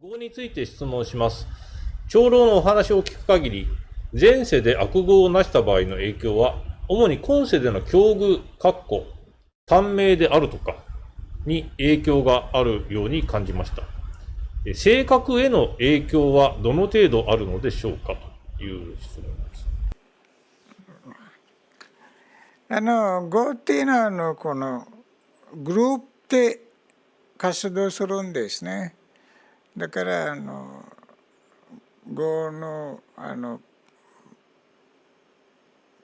業について質問します。長老のお話を聞く限り、前世で悪業を成した場合の影響は、主に今世での境遇、短命であるとかに影響があるように感じました。性格への影響はどの程度あるのでしょうかという質問です。業っていうのはこのグループで活動するんですね。だから業の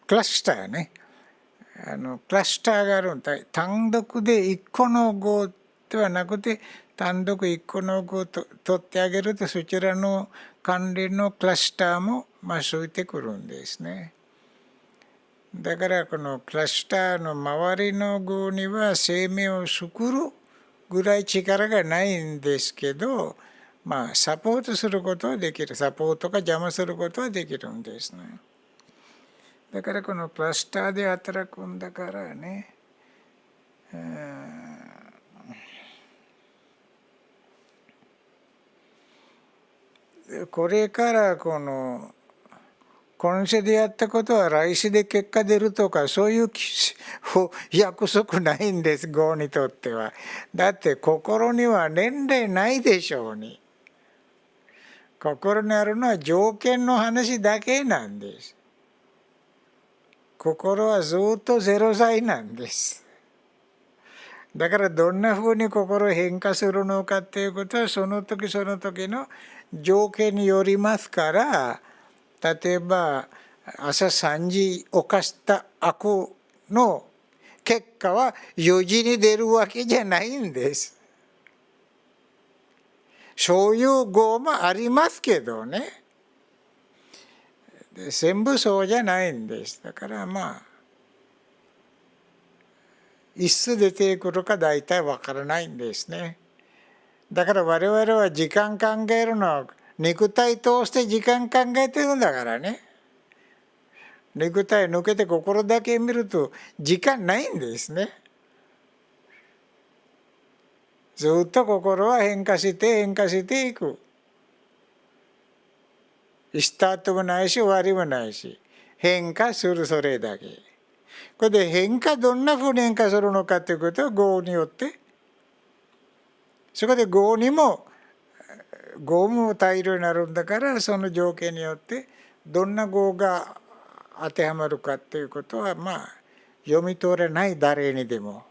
クラスターね、クラスターがあるんだ。単独で一個の業ではなくて、単独一個の業を取ってあげると、そちらの関連のクラスターも増えてくるんですね。だからこのクラスターの周りの業には生命を救うぐらい力がないんですけど、サポートすることはできる。サポートが邪魔することはできるんですね。だからこのクラスターで働くんだからね、これから今世でやったことは来世で結果出るとか、そういう約束ないんです、業にとっては。だって心には年齢ないでしょうに。心にあるのは条件の話だけなんです。心はずっと0歳なんです。だからどんなふうに心変化するのかっていうことは、その時その時の条件によりますから、例えば朝3時犯した悪の結果は4時に出るわけじゃないんです。そういう業もありますけどね。全部そうじゃないんです。だからいつ出てくるか大体わからないんですね。だから我々は時間考えるのは肉体通して時間考えてるんだからね。肉体抜けて心だけ見ると時間ないんですね。ずっと心は変化して変化していく。スタートもないし終わりもないし、変化するそれだけ。これで変化どんなふうに変化するのかということは業によって、そこで業も大量になるんだから、その条件によってどんな業が当てはまるかということは読み取れない誰にでも。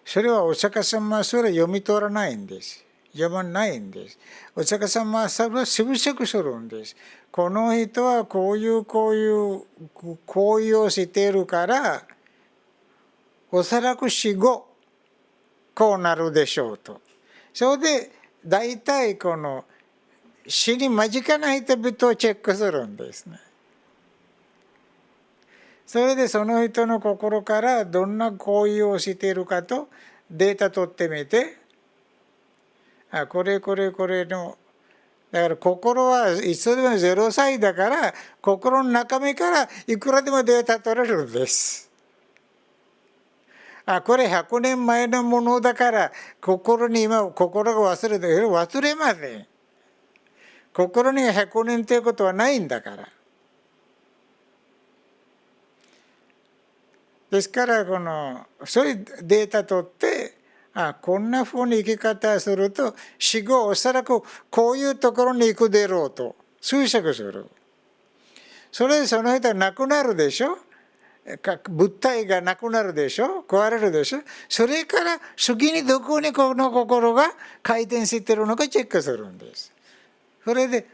それはお釈迦様はそれは読み取らないんです。読まないんです。お釈迦様はそれは修飾するんです。この人はこういう行為をしているから、おそらく死後こうなるでしょうと。それで大体この死に間近な人々をチェックするんですね。それでその人の心からどんな行為をしているかとデータ取ってみて、これの、だから心はいつでも0歳だから、心の中身からいくらでもデータ取れるんです。これ100年前のものだから心が忘れて、忘れません。心に100年ということはないんだから。ですからそういうデータ取って、こんなふうに生き方すると死後おそらくこういうところに行くでろうと推測する。それでその人は亡くなるでしょ。物体がなくなるでしょ、壊れるでしょ。それから次にどこにこの心が回転しているのかチェックするんです。それで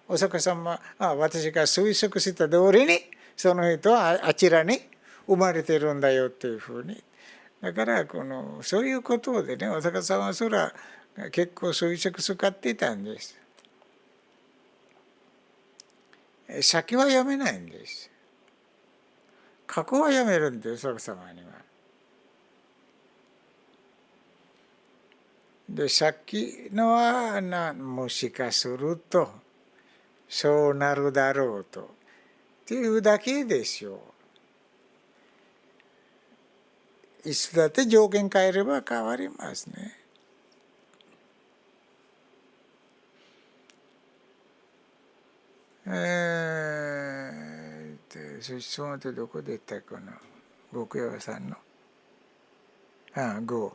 お釈迦様私が推測した通りにその人はあちらに生まれてるんだよっていうふうに。だからそういうことでね、お釈迦様はそれは結構推測使っていたんです。先は読めないんです。過去は読めるんです、お釈迦様には。で、先のはもしかするとそうなるだろうとっていうだけですよ。いつだって条件変えれば変わりますね。質問ってどこで言ったかな、極山さんの。5。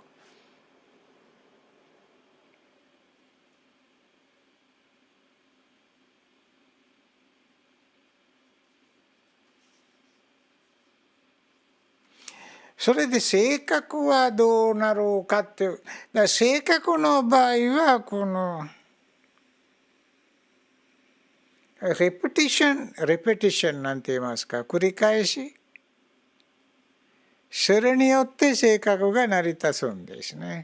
それで性格はどうなろうかっていう。だから性格の場合はこのレペティションなんて言いますか、繰り返し。それによって性格が成り立つんですね。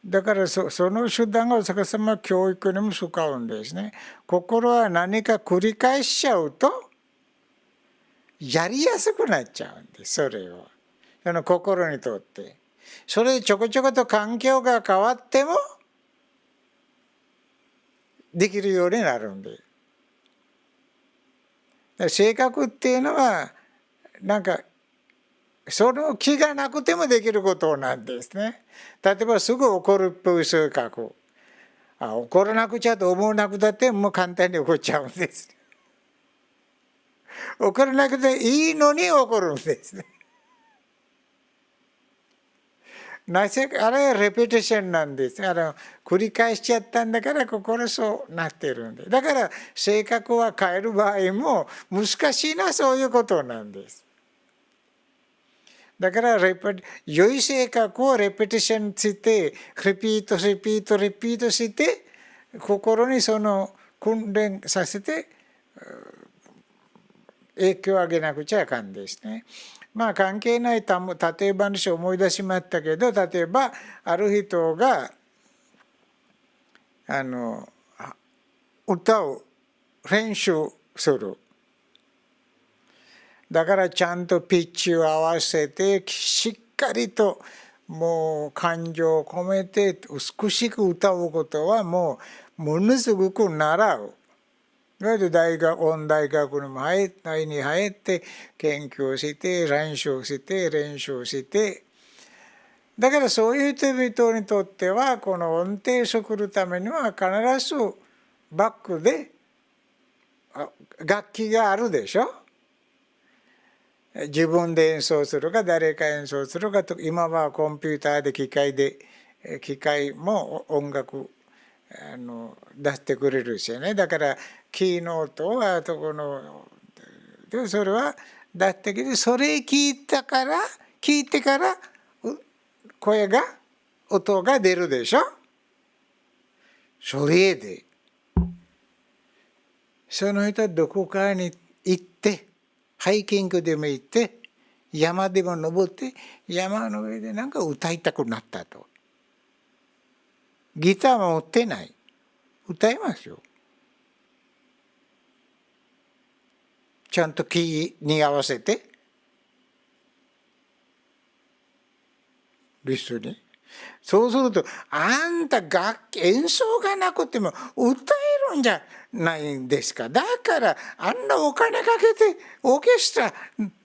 だからその手段がお釈迦様は教育にも使うんですね。心は何か繰り返しちゃうとやりやすくなっちゃうんです、それを。その心にとって。それでちょこちょこと環境が変わってもできるようになるんです。性格っていうのはなんかその気がなくてもできることなんですね。例えばすぐ怒るっぽい性格。怒らなくちゃと思わなくたってもう簡単に怒っちゃうんです。怒らなくていいのに怒るんですね。なぜかあれはレペティションなんです。繰り返しちゃったんだから心そうなってるんで。だから性格は変える場合も難しいのはそういうことなんです。だから良い性格をレペティションして、リピートして、心にその訓練させて影響をあげなくちゃあかんですね。関係ない例え話を思い出しましたけど、例えばある人が歌を練習する。だからちゃんとピッチを合わせてしっかりともう感情を込めて美しく歌うことはもうものすごく習う。それで音大学にも入って研究して練習してだからそういう人々にとってはこの音程を作るためには必ずバックで楽器があるでしょ。自分で演奏するか誰か演奏するかと、今はコンピューターで機械も音楽出してくれるしね。だからキーノートはそれは出してきて、それ聞いてから音が出るでしょ。それでその人はどこかに行ってハイキングでも行って山でも登って山の上でなんか歌いたくなったと。ギターも持ってない。歌いますよ。ちゃんとキーに合わせてリストに。そうするとあんた演奏がなくても歌えるんじゃないんですか。だからあんなお金かけてオーケストラ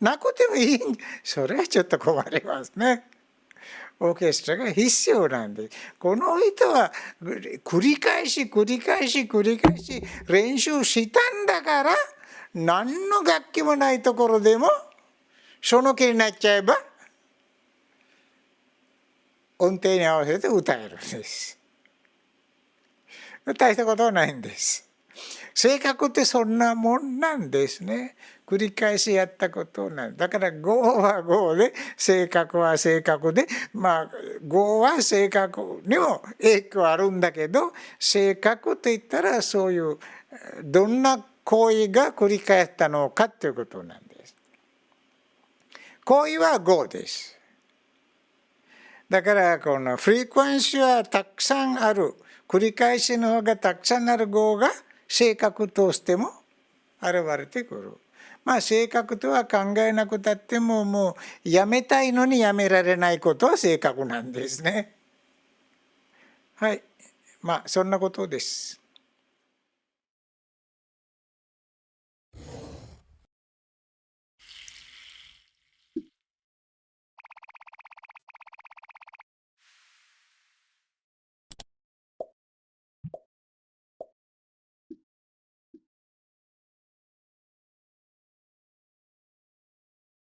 なくてもいい。それはちょっと困りますね。オーケストラが必要なんです。この人は繰り返し練習したんだから、何の楽器もないところでもその気になっちゃえば音程に合わせて歌えるんです。大したことはないんです。性格ってそんなもんなんですね。繰り返しやったことなん。だから業は業で性格は性格で、業は性格にも影響あるんだけど、性格って言ったらそういうどんな行為が繰り返ったのかということなんです。行為は業です。だからこのフリクエンシーはたくさんある、繰り返しの方がたくさんある業が性格としても現れてくる。性格とは考えなくたってもうやめたいのにやめられないことは性格なんですね。はい、そんなことです。